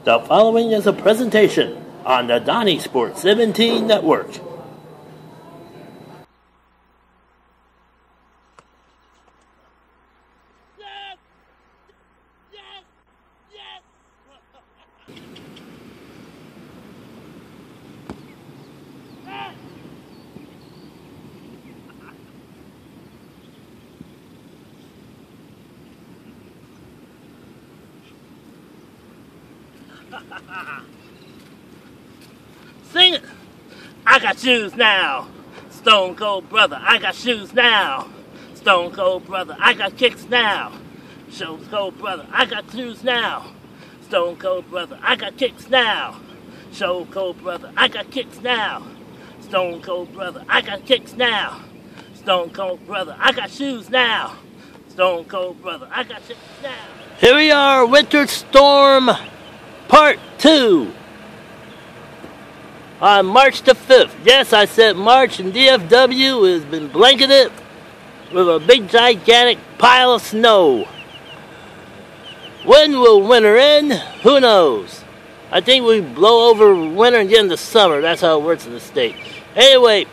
The following is a presentation on the Donniesport 17 Network. Yes! Yes! Yes! Sing it! I got shoes now, Stone Cold Brother. I got shoes now, Stone Cold Brother. I got kicks now, Stone Cold Brother. I got shoes now, Stone Cold Brother. I got kicks now, Stone Cold Brother. I got kicks now, Stone Cold Brother. I got kicks now, Stone Cold Brother. I got shoes now, Stone Cold Brother. I got kicks now. Here we are, Winter Storm Part 2. On March the 5th. Yes, I said March, and DFW has been blanketed with a big gigantic pile of snow. When will winter end? Who knows? I think we blow over winter and get into summer. That's how it works in the state. Anyway,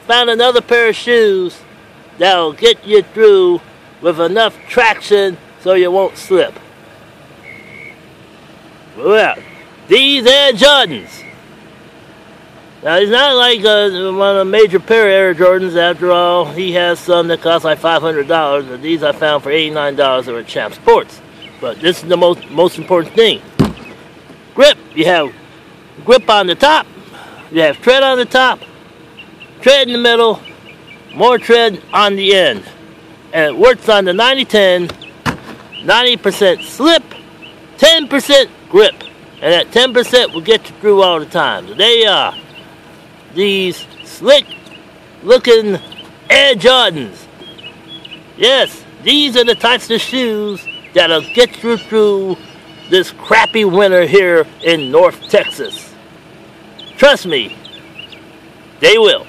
found another pair of shoes that'll get you through with enough traction so you won't slip. Well, these Air Jordans. Now, he's not like one of the major pair of Air Jordans. After all, he has some that cost like $500, but these I found for $89 over at Champ Sports. But this is the most important thing. Grip. You have grip on the top. You have tread on the top, tread in the middle, more tread on the end. And it works on the 90-10, 90% slip, 10% grip. And that 10% will get you through all the time. So there you are. These slick looking Air Jordans. Yes, these are the types of shoes that'll get you through this crappy winter here in North Texas. Trust me, they will.